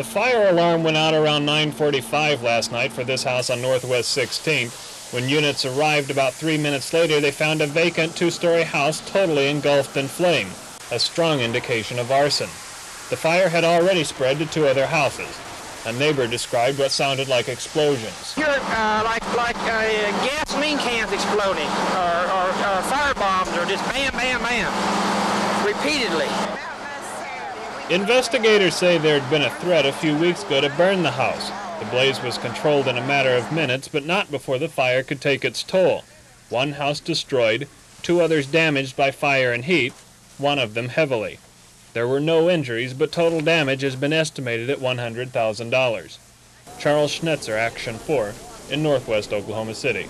fire alarm went out around 9:45 last night for this house on Northwest 16th. When units arrived about 3 minutes later, they found a vacant two-story house totally engulfed in flame, a strong indication of arson. The fire had already spread to 2 other houses. A neighbor described what sounded like explosions. You're like gasoline cans exploding, or fire bombs, or just bam, bam, bam, repeatedly. Investigators say there had been a threat a few weeks ago to burn the house. The blaze was controlled in a matter of minutes, but not before the fire could take its toll. 1 house destroyed, 2 others damaged by fire and heat, 1 of them heavily. There were no injuries, but total damage has been estimated at $100,000. Charles Schnetzer, Action 4, in northwest Oklahoma City.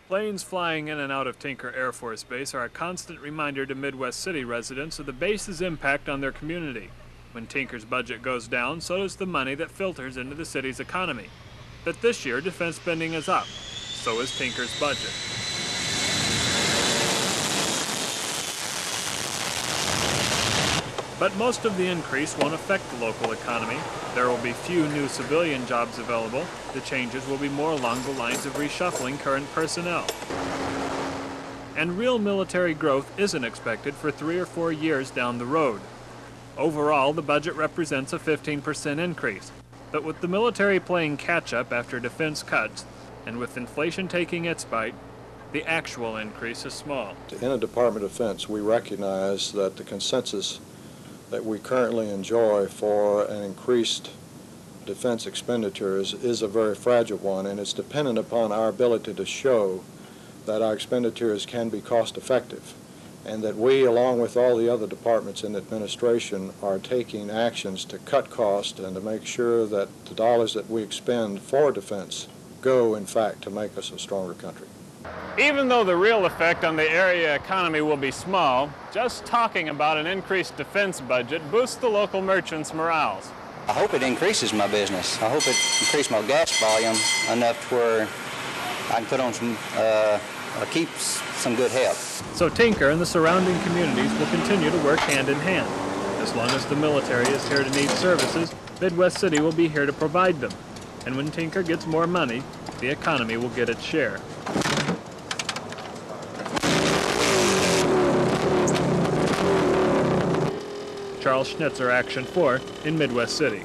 Planes flying in and out of Tinker Air Force Base are a constant reminder to Midwest City residents of the base's impact on their community. When Tinker's budget goes down, so does the money that filters into the city's economy. But this year, defense spending is up. So is Tinker's budget. But most of the increase won't affect the local economy. There will be few new civilian jobs available. The changes will be more along the lines of reshuffling current personnel. And real military growth isn't expected for 3 or 4 years down the road. Overall, the budget represents a 15% increase. But with the military playing catch-up after defense cuts, and with inflation taking its bite, the actual increase is small. In a Department of Defense, we recognize that the consensus that we currently enjoy for an increased defense expenditures is a very fragile one, and it's dependent upon our ability to show that our expenditures can be cost effective, and that we, along with all the other departments in the administration, are taking actions to cut costs and to make sure that the dollars that we expend for defense go, in fact, to make us a stronger country. Even though the real effect on the area economy will be small, just talking about an increased defense budget boosts the local merchants' morales. I hope it increases my business. I hope it increases my gas volume enough to where I can put on some, or keep some good health. So Tinker and the surrounding communities will continue to work hand in hand. As long as the military is here to need services, Midwest City will be here to provide them. And when Tinker gets more money, the economy will get its share. Charles Schnetzer, Action 4, in Midwest City.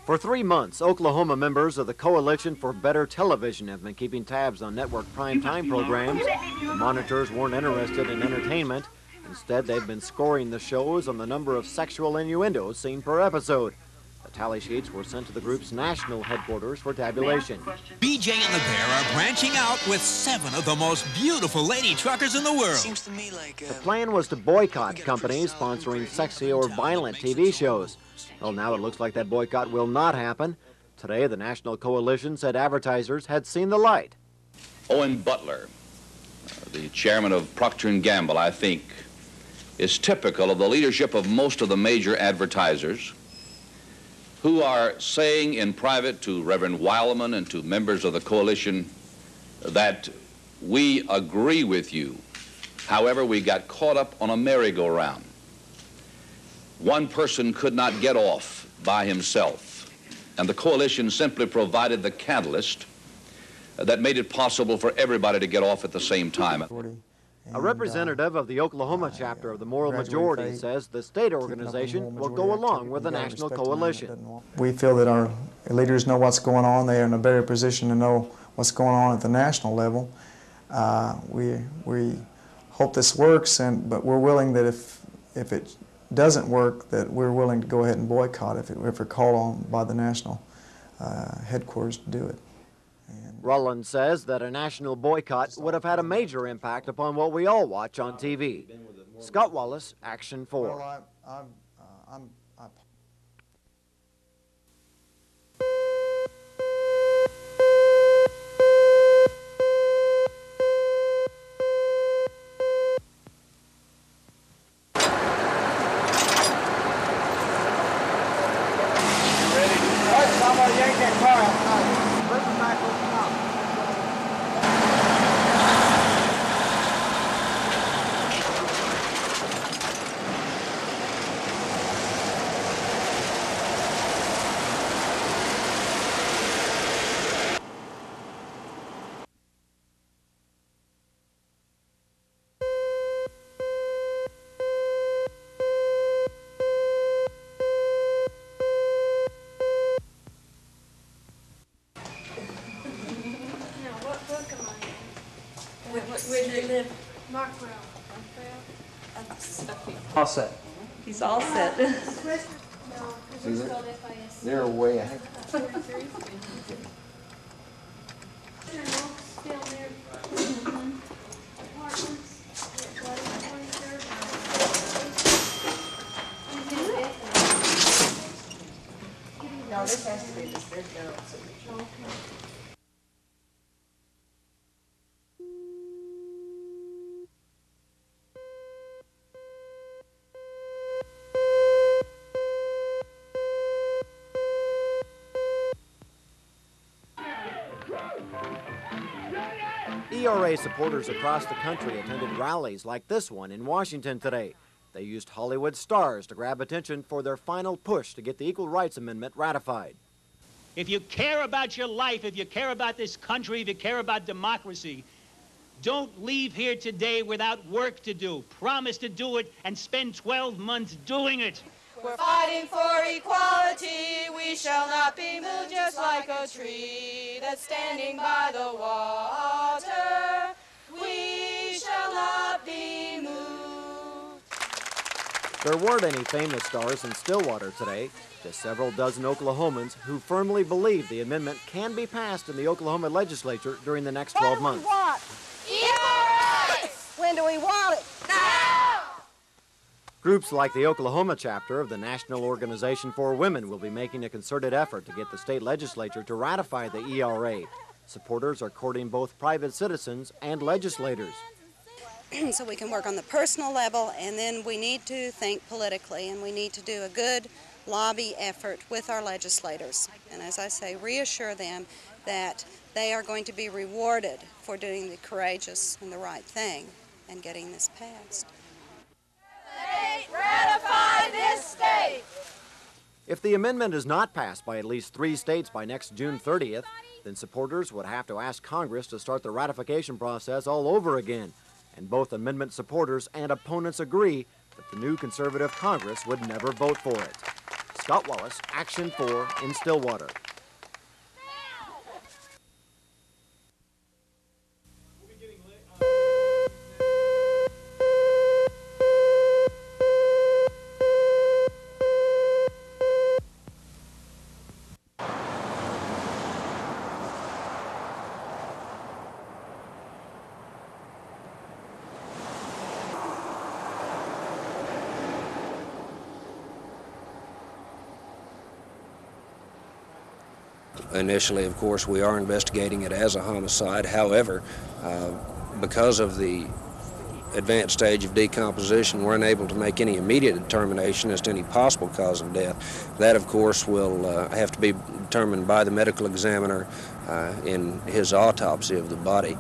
For 3 months, Oklahoma members of the Coalition for Better Television have been keeping tabs on network primetime programs. The monitors weren't interested in entertainment. Instead, they've been scoring the shows on the number of sexual innuendos seen per episode. The tally sheets were sent to the group's national headquarters for tabulation. BJ and the Bear are branching out with 7 of the most beautiful lady truckers in the world. Seems to me like The plan was to boycott companies sponsoring sexy or violent TV shows. Well, now it looks like that boycott will not happen. Today, the National Coalition said advertisers had seen the light. Owen Butler, the chairman of Procter & Gamble, I think, is typical of the leadership of most of the major advertisers who are saying in private to Reverend Weilman and to members of the coalition that we agree with you. However, we got caught up on a merry-go-round. One person could not get off by himself, and the coalition simply provided the catalyst that made it possible for everybody to get off at the same time. A representative of the Oklahoma chapter of the Moral Majority says the state organization will go along with the national coalition. We feel that our leaders know what's going on. They are in a better position to know what's going on at the national level. We hope this works, but we're willing that if it doesn't work, that we're willing to go ahead and boycott if we're called on by the national headquarters to do it. Rollins says that a national boycott would have had a major impact upon what we all watch on TV. Scott Wallace, Action 4. Well, Where do you live? Markwell. All set. He's all set. They're way ahead. No, this has to be this. There's no signature. ERA supporters across the country attended rallies like this one in Washington today. They used Hollywood stars to grab attention for their final push to get the Equal Rights Amendment ratified. If you care about your life, if you care about this country, if you care about democracy, don't leave here today without work to do. Promise to do it and spend 12 months doing it. We're fighting for equality. We shall not be moved, just like a tree that's standing by the water. We shall not be moved. There weren't any famous stars in Stillwater today, just several dozen Oklahomans who firmly believe the amendment can be passed in the Oklahoma legislature during the next 12 months. When do we want it? Now! Groups like the Oklahoma chapter of the National Organization for Women will be making a concerted effort to get the state legislature to ratify the ERA. Supporters are courting both private citizens and legislators. So we can work on the personal level, and then we need to think politically, and we need to do a good lobby effort with our legislators. And as I say, reassure them that they are going to be rewarded for doing the courageous and the right thing and getting this passed. Ratify this state! If the amendment is not passed by at least 3 states by next June 30th, then supporters would have to ask Congress to start the ratification process all over again. And both amendment supporters and opponents agree that the new conservative Congress would never vote for it. Scott Wallace, Action 4 in Stillwater. Initially, of course, we are investigating it as a homicide. However, because of the advanced stage of decomposition, we're unable to make any immediate determination as to any possible cause of death. That, of course, will have to be determined by the medical examiner in his autopsy of the body.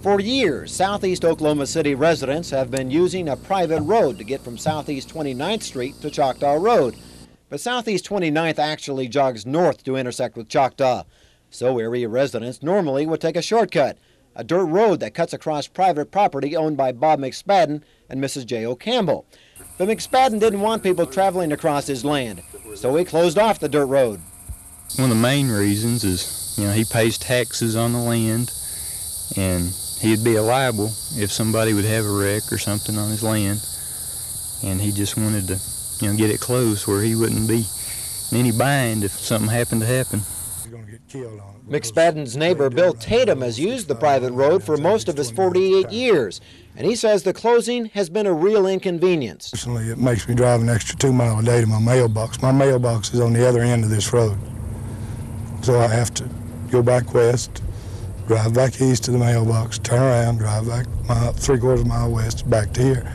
For years, Southeast Oklahoma City residents have been using a private road to get from Southeast 29th Street to Choctaw Road. But Southeast 29th actually jogs north to intersect with Choctaw. So area residents normally would take a shortcut. a dirt road that cuts across private property owned by Bob McSpadden and Mrs. J.O. Campbell. But McSpadden didn't want people traveling across his land, so he closed off the dirt road. One of the main reasons is, he pays taxes on the land, and he'd be liable if somebody would have a wreck or something on his land, and he just wanted to, get it closed where he wouldn't be in any bind if something happened to happen. McSpadden's neighbor Bill Tatum has used the private road for most of his 48 years, and he says the closing has been a real inconvenience. Personally, it makes me drive an extra 2 miles a day to my mailbox. My mailbox is on the other end of this road, so I have to go back west, drive back east to the mailbox, turn around, drive back 3/4 mile west, back to here.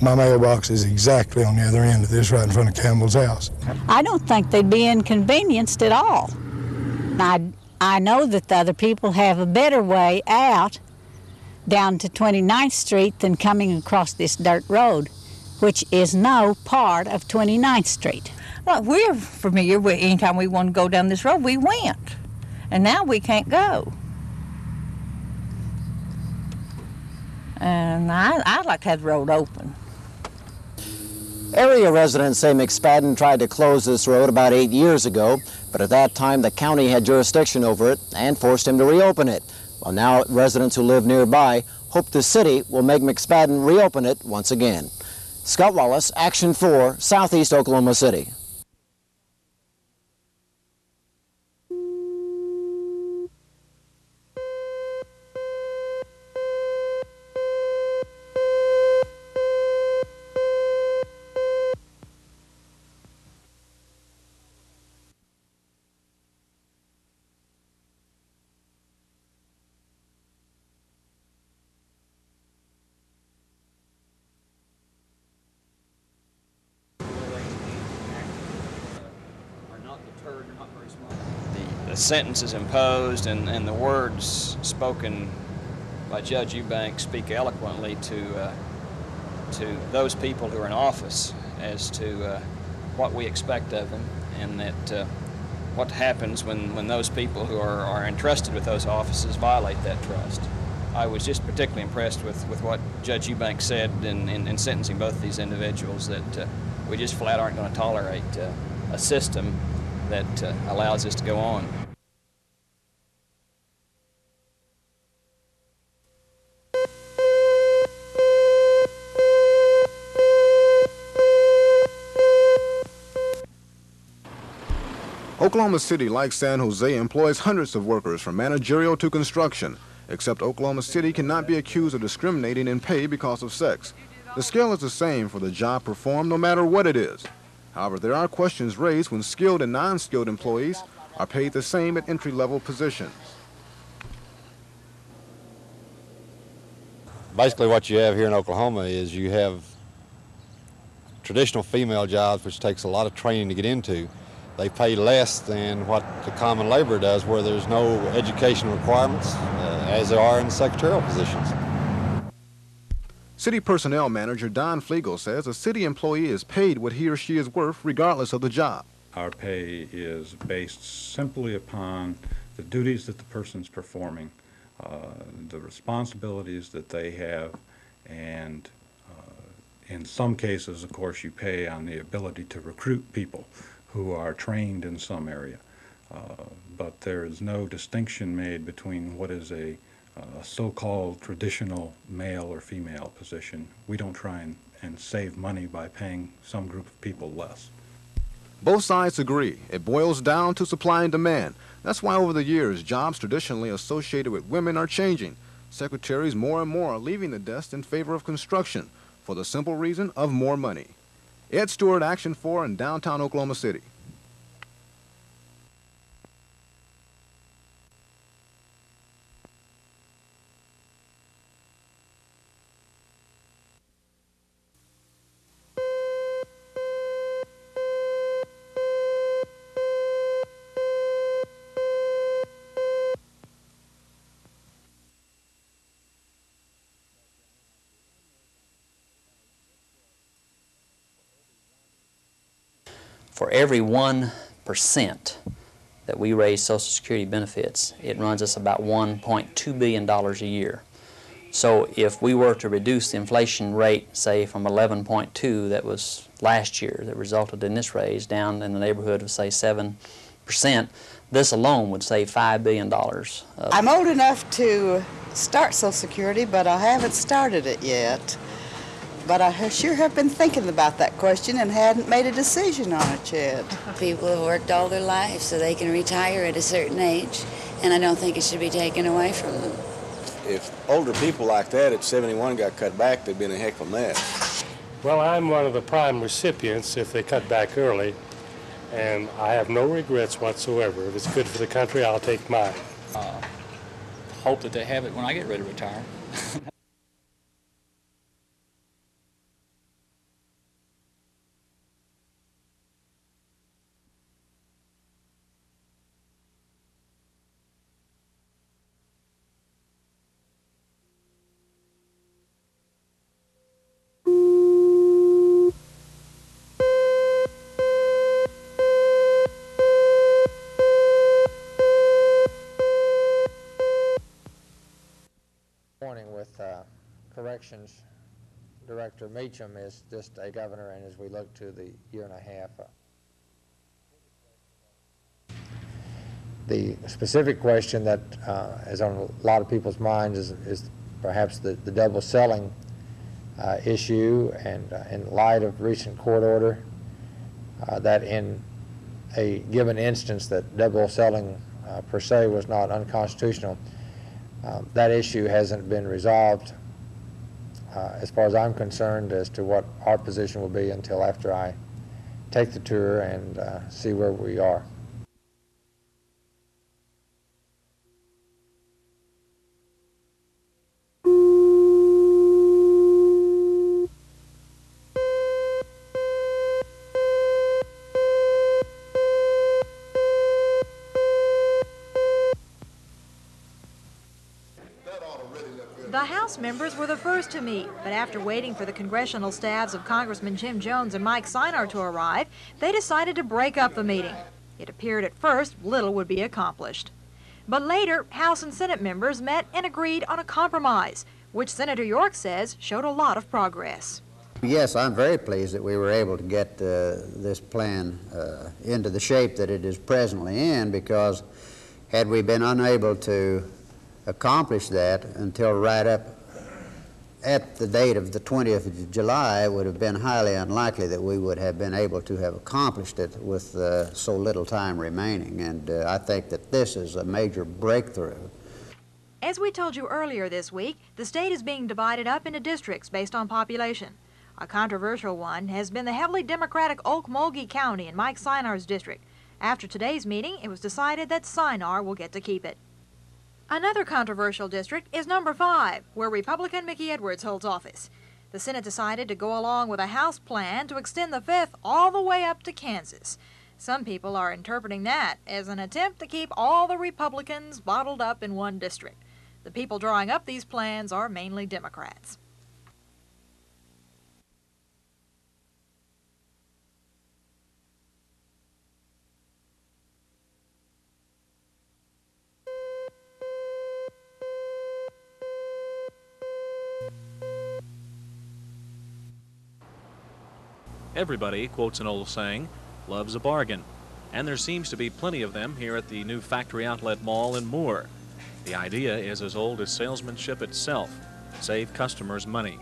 My mailbox is exactly on the other end of this, right in front of Campbell's house. I don't think they'd be inconvenienced at all. I know that the other people have a better way out down to 29th Street than coming across this dirt road, which is no part of 29th Street. Well, we're familiar with anytime we want to go down this road, we went. And now we can't go. And I'd like to have the road open. Area residents say McSpadden tried to close this road about 8 years ago, but at that time the county had jurisdiction over it and forced him to reopen it. Well, now residents who live nearby hope the city will make McSpadden reopen it once again. Scott Wallace, Action 4, Southeast Oklahoma City. The sentences imposed and the words spoken by Judge Eubanks speak eloquently to those people who are in office as to what we expect of them, and that what happens when those people who are entrusted with those offices violate that trust. I was just particularly impressed with what Judge Eubanks said in sentencing both these individuals, that we just flat aren't going to tolerate a system that allows this to go on. Oklahoma City, like San Jose, employs hundreds of workers from managerial to construction, except Oklahoma City cannot be accused of discriminating in pay because of sex. The scale is the same for the job performed no matter what it is. However, there are questions raised when skilled and non-skilled employees are paid the same at entry-level positions. Basically what you have here in Oklahoma is you have traditional female jobs, which takes a lot of training to get into. They pay less than what the common laborer does, where there's no education requirements, as there are in secretarial positions. City Personnel Manager Don Flegel says a city employee is paid what he or she is worth regardless of the job. Our pay is based simply upon the duties that the person's performing, the responsibilities that they have, and in some cases, of course, you pay on the ability to recruit people who are trained in some area. But there is no distinction made between what is a so-called traditional male or female position. We don't try and save money by paying some group of people less. Both sides agree. It boils down to supply and demand. That's why over the years, jobs traditionally associated with women are changing. Secretaries more and more are leaving the desk in favor of construction for the simple reason of more money. Ed Stewart, Action 4 in downtown Oklahoma City. For every 1% that we raise Social Security benefits, it runs us about $1.2 billion a year. So if we were to reduce the inflation rate, say from 11.2 that was last year, that resulted in this raise, down in the neighborhood of, say, 7%, this alone would save $5 billion. I'm old enough to start Social Security, but I haven't started it yet. But I sure have been thinking about that question and hadn't made a decision on it yet. People have worked all their lives so they can retire at a certain age, and I don't think it should be taken away from them. If older people like that at 71 got cut back, they'd be in a heck of a mess. Well, I'm one of the prime recipients if they cut back early, and I have no regrets whatsoever. If it's good for the country, I'll take mine. Hope that they have it when I get ready to retire. Corrections Director Meacham is just a governor, and as we look to the year and a half, the specific question that is on a lot of people's minds is perhaps the double selling issue, and in light of recent court order that in a given instance that double selling per se was not unconstitutional, that issue hasn't been resolved as far as I'm concerned as to what our position will be until after I take the tour and see where we are. The House members were the first to meet, but after waiting for the congressional staffs of Congressman Jim Jones and Mike Sinar to arrive, they decided to break up the meeting. It appeared at first little would be accomplished. But later, House and Senate members met and agreed on a compromise, which Senator York says showed a lot of progress. Yes, I'm very pleased that we were able to get this plan into the shape that it is presently in, because had we been unable to accomplish that until right up at the date of the 20th of July, it would have been highly unlikely that we would have been able to have accomplished it with so little time remaining. And I think that this is a major breakthrough. As we told you earlier this week, the state is being divided up into districts based on population. A controversial one has been the heavily Democratic Okmulgee County in Mike Sinar's district. After today's meeting, it was decided that Sinar will get to keep it. Another controversial district is number 5, where Republican Mickey Edwards holds office. The Senate decided to go along with a House plan to extend the 5th all the way up to Kansas. Some people are interpreting that as an attempt to keep all the Republicans bottled up in one district. The people drawing up these plans are mainly Democrats. Everybody, quotes an old saying, loves a bargain. And there seems to be plenty of them here at the new Factory Outlet Mall in Moore. The idea is as old as salesmanship itself, save customers money.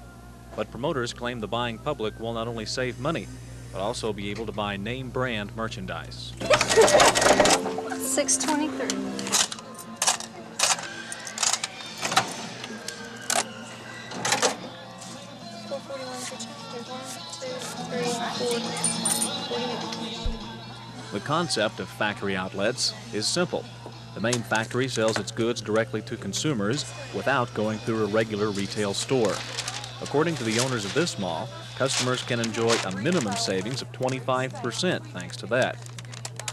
But promoters claim the buying public will not only save money, but also be able to buy name brand merchandise. $6.23. The concept of factory outlets is simple. The main factory sells its goods directly to consumers without going through a regular retail store. According to the owners of this mall, customers can enjoy a minimum savings of 25% thanks to that.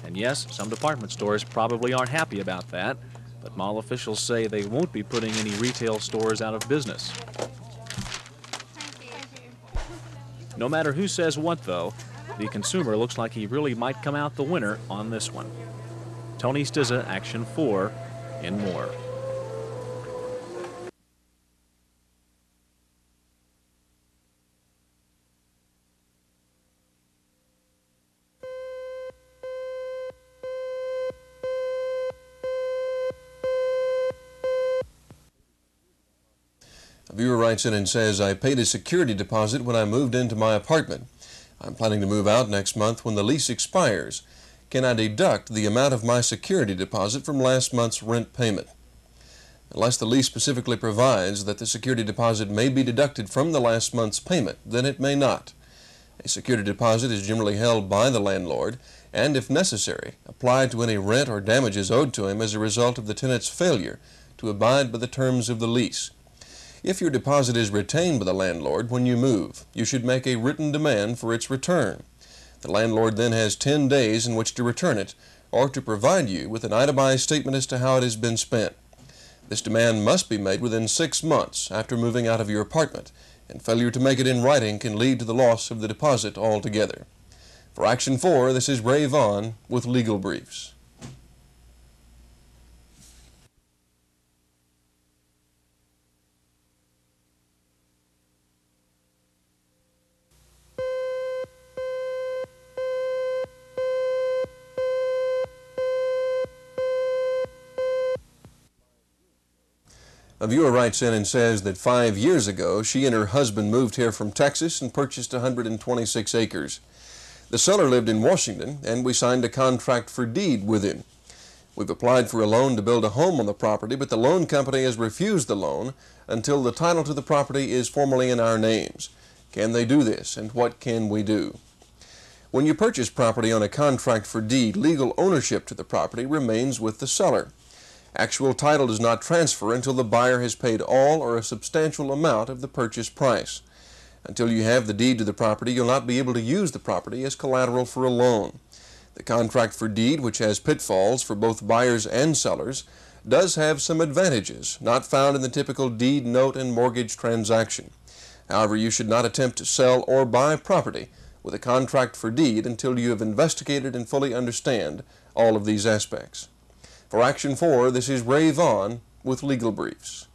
And yes, some department stores probably aren't happy about that, but mall officials say they won't be putting any retail stores out of business. No matter who says what, though, the consumer looks like he really might come out the winner on this one. Tony Stizza, Action 4, and more. A viewer writes in and says, I paid a security deposit when I moved into my apartment. I'm planning to move out next month when the lease expires. Can I deduct the amount of my security deposit from last month's rent payment? Unless the lease specifically provides that the security deposit may be deducted from the last month's payment, then it may not. A security deposit is generally held by the landlord and, if necessary, applied to any rent or damages owed to him as a result of the tenant's failure to abide by the terms of the lease. If your deposit is retained by the landlord when you move, you should make a written demand for its return. The landlord then has 10 days in which to return it or to provide you with an itemized statement as to how it has been spent. This demand must be made within 6 months after moving out of your apartment, and failure to make it in writing can lead to the loss of the deposit altogether. For Action 4, this is Ray Vaughn with Legal Briefs. A viewer writes in and says that 5 years ago, she and her husband moved here from Texas and purchased 126 acres. The seller lived in Washington, and we signed a contract for deed with him. We've applied for a loan to build a home on the property, but the loan company has refused the loan until the title to the property is formally in our names. Can they do this, and what can we do? When you purchase property on a contract for deed, legal ownership to the property remains with the seller. Actual title does not transfer until the buyer has paid all or a substantial amount of the purchase price. Until you have the deed to the property, you'll not be able to use the property as collateral for a loan. The contract for deed, which has pitfalls for both buyers and sellers, does have some advantages not found in the typical deed, note, and mortgage transaction. However, you should not attempt to sell or buy property with a contract for deed until you have investigated and fully understand all of these aspects. For Action 4, this is Ray Vaughn with Legal Briefs.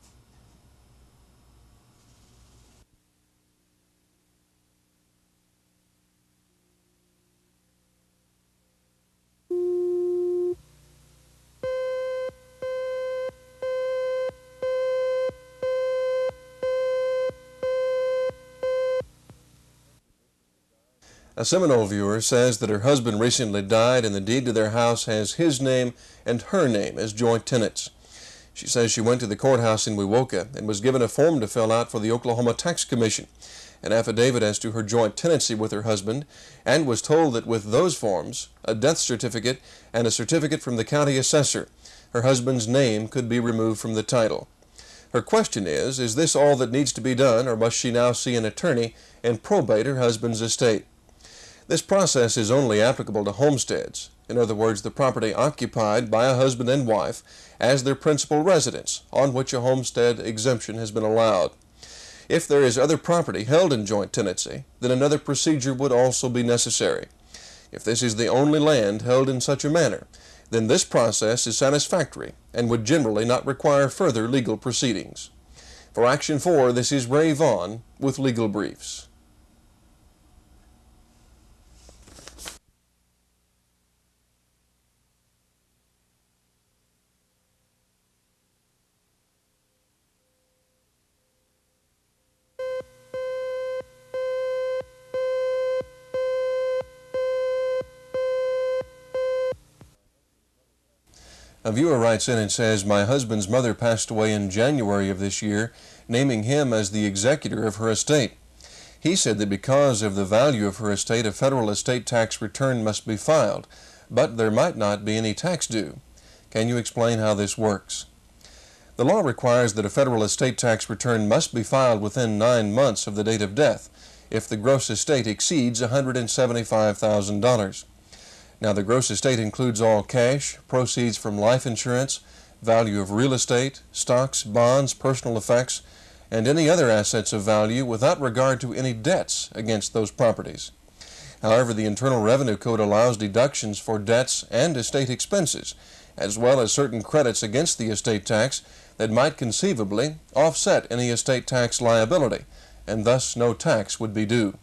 A Seminole viewer says that her husband recently died and the deed to their house has his name and her name as joint tenants. She says she went to the courthouse in Wewoka and was given a form to fill out for the Oklahoma Tax Commission, an affidavit as to her joint tenancy with her husband, and was told that with those forms, a death certificate and a certificate from the county assessor, her husband's name could be removed from the title. Her question is this all that needs to be done, or must she now see an attorney and probate her husband's estate? This process is only applicable to homesteads, in other words, the property occupied by a husband and wife as their principal residence, on which a homestead exemption has been allowed. If there is other property held in joint tenancy, then another procedure would also be necessary. If this is the only land held in such a manner, then this process is satisfactory and would generally not require further legal proceedings. For Action 4, this is Ray Vaughn with Legal Briefs. A viewer writes in and says, my husband's mother passed away in January of this year, naming him as the executor of her estate. He said that because of the value of her estate, a federal estate tax return must be filed, but there might not be any tax due. Can you explain how this works? The law requires that a federal estate tax return must be filed within 9 months of the date of death if the gross estate exceeds $175,000. Now, the gross estate includes all cash, proceeds from life insurance, value of real estate, stocks, bonds, personal effects, and any other assets of value without regard to any debts against those properties. However, the Internal Revenue Code allows deductions for debts and estate expenses, as well as certain credits against the estate tax that might conceivably offset any estate tax liability, and thus no tax would be due.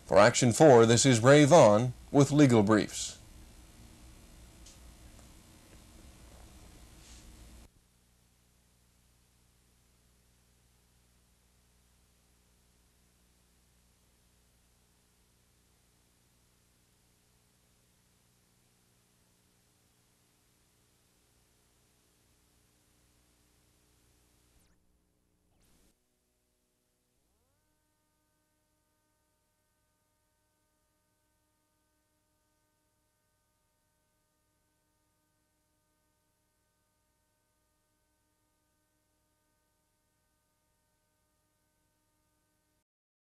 For Action 4, this is Ray Vaughn with Legal Briefs.